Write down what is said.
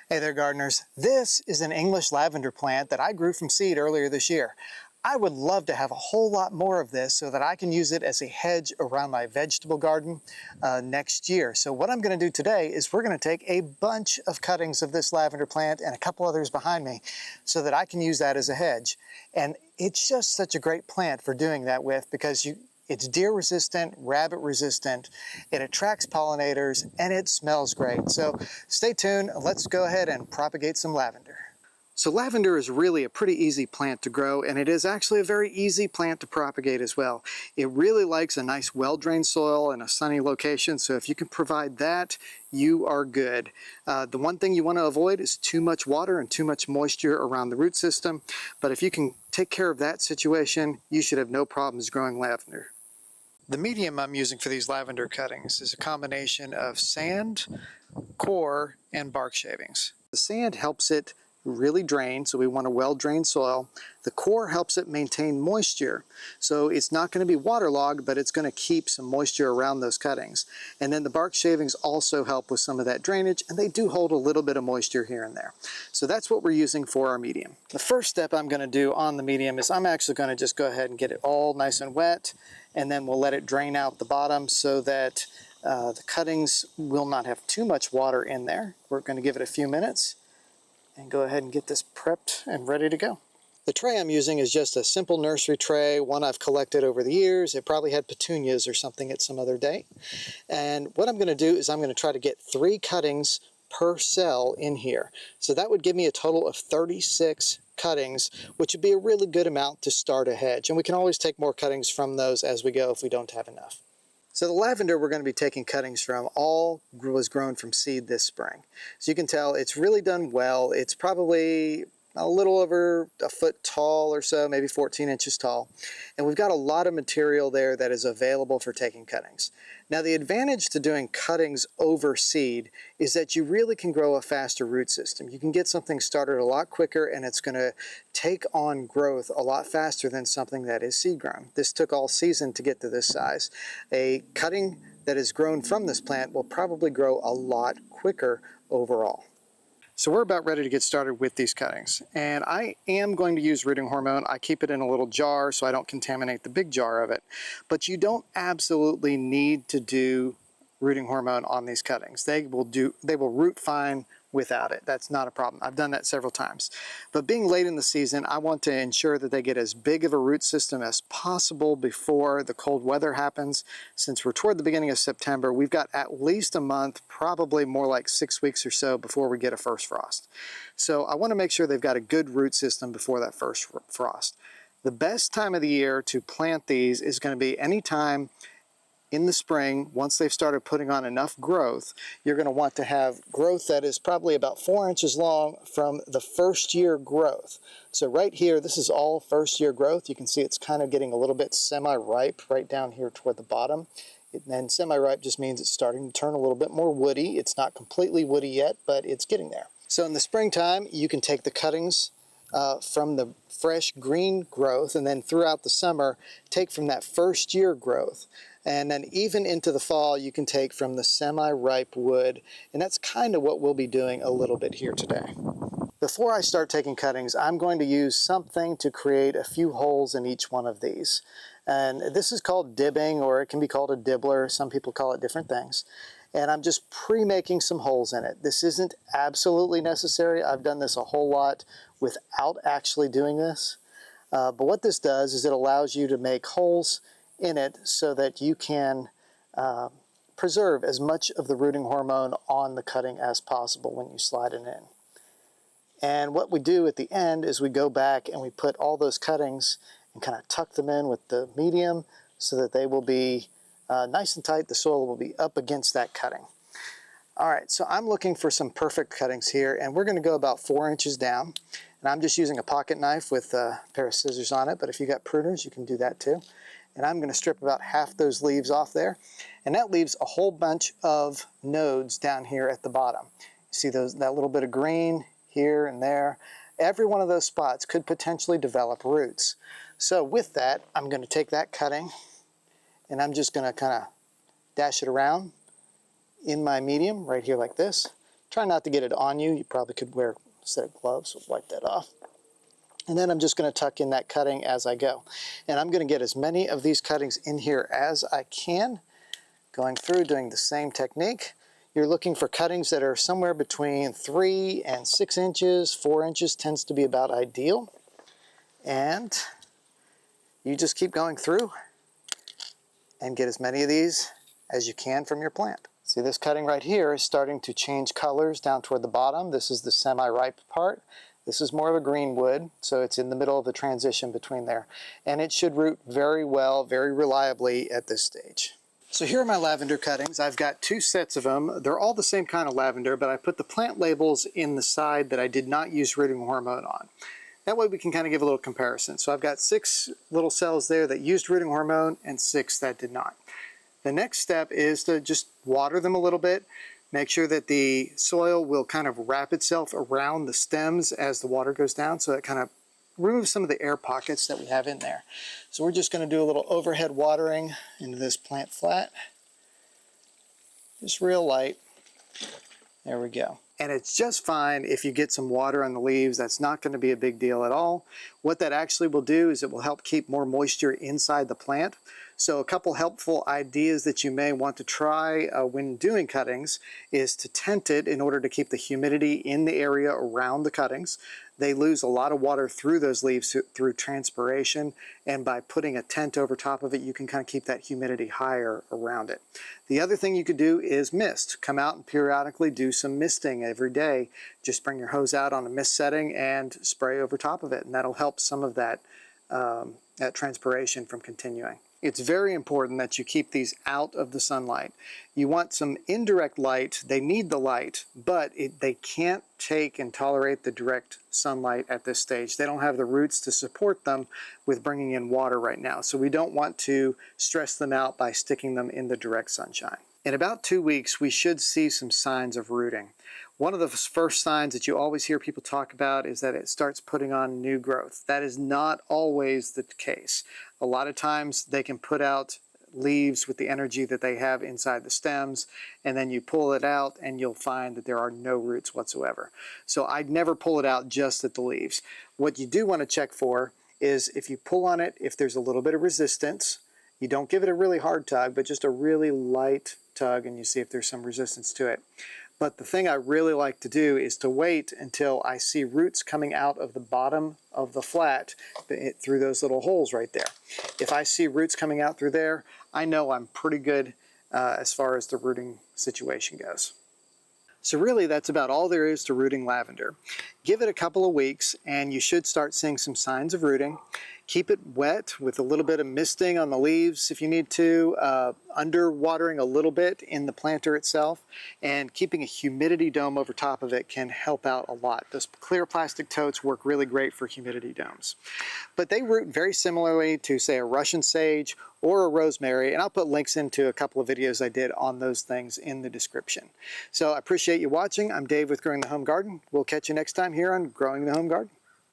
Hey there, gardeners. This is an English lavender plant that I grew from seed earlier this year. I would love to have a whole lot more of this so that I can use it as a hedge around my vegetable garden next year. So what I'm going to do today is we're going to take a bunch of cuttings of this lavender plant and a couple others behind me so that I can use that as a hedge. And it's just such a great plant for doing that with because it's deer resistant, rabbit resistant, it attracts pollinators, and it smells great. So stay tuned, let's go ahead and propagate some lavender. So lavender is really a pretty easy plant to grow, and it is actually a very easy plant to propagate as well. It really likes a nice well-drained soil and a sunny location, so if you can provide that, you are good. The one thing you want to avoid is too much water and too much moisture around the root system, but if you can take care of that situation, you should have no problems growing lavender. The medium I'm using for these lavender cuttings is a combination of sand, core, and bark shavings. The sand helps it really drain, so we want a well-drained soil. The core helps it maintain moisture, so it's not going to be waterlogged, but it's going to keep some moisture around those cuttings. And then the bark shavings also help with some of that drainage, and they do hold a little bit of moisture here and there. So that's what we're using for our medium. The first step I'm going to do on the medium is I'm actually going to just go ahead and get it all nice and wet, and then we'll let it drain out the bottom so that the cuttings will not have too much water in there. We're going to give it a few minutes and go ahead and get this prepped and ready to go. The tray I'm using is just a simple nursery tray, one I've collected over the years. It probably had petunias or something at some other date. And what I'm going to do is I'm going to try to get 3 cuttings per cell in here. So that would give me a total of 36 cuttings, which would be a really good amount to start a hedge. And we can always take more cuttings from those as we go if we don't have enough. So the lavender we're going to be taking cuttings from all was grown from seed this spring. So you can tell it's really done well. It's probably a little over a foot tall or so, maybe 14 inches tall. And we've got a lot of material there that is available for taking cuttings. Now the advantage to doing cuttings over seed is that you really can grow a faster root system. You can get something started a lot quicker and it's going to take on growth a lot faster than something that is seed grown. This took all season to get to this size. A cutting that is grown from this plant will probably grow a lot quicker overall. So we're about ready to get started with these cuttings, and I am going to use rooting hormone. I keep it in a little jar so I don't contaminate the big jar of it, but you don't absolutely need to do rooting hormone on these cuttings. They will root fine without it. That's not a problem. I've done that several times. But being late in the season, I want to ensure that they get as big of a root system as possible before the cold weather happens. Since we're toward the beginning of September, we've got at least a month, probably more like 6 weeks or so before we get a first frost. So I want to make sure they've got a good root system before that first frost. The best time of the year to plant these is going to be any time in the spring. Once they've started putting on enough growth, you're going to want to have growth that is probably about 4 inches long from the first year growth. So right here, this is all first year growth. You can see it's kind of getting a little bit semi-ripe right down here toward the bottom. And then semi-ripe just means it's starting to turn a little bit more woody. It's not completely woody yet, but it's getting there. So in the springtime, you can take the cuttings from the fresh green growth, and then throughout the summer, take from that first year growth. And then even into the fall, you can take from the semi-ripe wood, and that's kind of what we'll be doing a little bit here today. Before I start taking cuttings, I'm going to use something to create a few holes in each one of these. And this is called dibbing, or it can be called a dibbler. Some people call it different things. And I'm just pre-making some holes in it. This isn't absolutely necessary. I've done this a whole lot without actually doing this. But what this does is it allows you to make holes in it so that you can preserve as much of the rooting hormone on the cutting as possible when you slide it in. And what we do at the end is we go back and we put all those cuttings and kind of tuck them in with the medium so that they will be nice and tight. The soil will be up against that cutting. All right, so I'm looking for some perfect cuttings here, and we're going to go about 4 inches down. And I'm just using a pocket knife with a pair of scissors on it, but if you got pruners, you can do that too. And I'm going to strip about half those leaves off there, and that leaves a whole bunch of nodes down here at the bottom. You see that little bit of green here and there. Every one of those spots could potentially develop roots. So with that, I'm going to take that cutting, and I'm just going to kind of dash it around in my medium right here like this, Try not to get it on you. You probably could wear a set of gloves, so wipe that off. And then I'm just going to tuck in that cutting as I go. And I'm going to get as many of these cuttings in here as I can, going through doing the same technique. You're looking for cuttings that are somewhere between 3 and 6 inches. 4 inches tends to be about ideal. And you just keep going through and get as many of these as you can from your plant. See, this cutting right here is starting to change colors down toward the bottom. This is the semi-ripe part. This is more of a green wood, so it's in the middle of the transition between there. And it should root very well, very reliably at this stage. So here are my lavender cuttings. I've got 2 sets of them. They're all the same kind of lavender, but I put the plant labels in the side that I did not use rooting hormone on. That way we can kind of give a little comparison. So I've got 6 little cells there that used rooting hormone and 6 that did not. The next step is to just water them a little bit. Make sure that the soil will kind of wrap itself around the stems as the water goes down, so it kind of removes some of the air pockets that we have in there. So we're just going to do a little overhead watering into this plant flat. Just real light. There we go. And it's just fine if you get some water on the leaves. That's not going to be a big deal at all. What that actually will do is it will help keep more moisture inside the plant. So a couple helpful ideas that you may want to try when doing cuttings is to tent it in order to keep the humidity in the area around the cuttings. They lose a lot of water through those leaves through transpiration, and by putting a tent over top of it, you can kind of keep that humidity higher around it. The other thing you could do is mist. Come out and periodically do some misting every day. Just bring your hose out on a mist setting and spray over top of it, and that'll help some of that, that transpiration from continuing. It's very important that you keep these out of the sunlight. You want some indirect light. They need the light, but they can't take and tolerate the direct sunlight at this stage. They don't have the roots to support them with bringing in water right now. So we don't want to stress them out by sticking them in the direct sunshine. In about 2 weeks, we should see some signs of rooting. One of the first signs that you always hear people talk about is that it starts putting on new growth. That is not always the case. A lot of times they can put out leaves with the energy that they have inside the stems, and then you pull it out and you'll find that there are no roots whatsoever. So I'd never pull it out just at the leaves. What you do want to check for is if you pull on it, if there's a little bit of resistance. You don't give it a really hard tug, but just a really light tug, and you see if there's some resistance to it. But the thing I really like to do is to wait until I see roots coming out of the bottom of the flat through those little holes right there. If I see roots coming out through there, I know I'm pretty good as far as the rooting situation goes. So really that's about all there is to rooting lavender. Give it a couple of weeks and you should start seeing some signs of rooting. Keep it wet with a little bit of misting on the leaves if you need to, under watering a little bit in the planter itself, and keeping a humidity dome over top of it can help out a lot. Those clear plastic totes work really great for humidity domes. But they root very similarly to, say, a Russian sage or a rosemary, and I'll put links into a couple of videos I did on those things in the description. So I appreciate you watching. I'm Dave with Growing the Home Garden. We'll catch you next time here on Growing the Home Garden.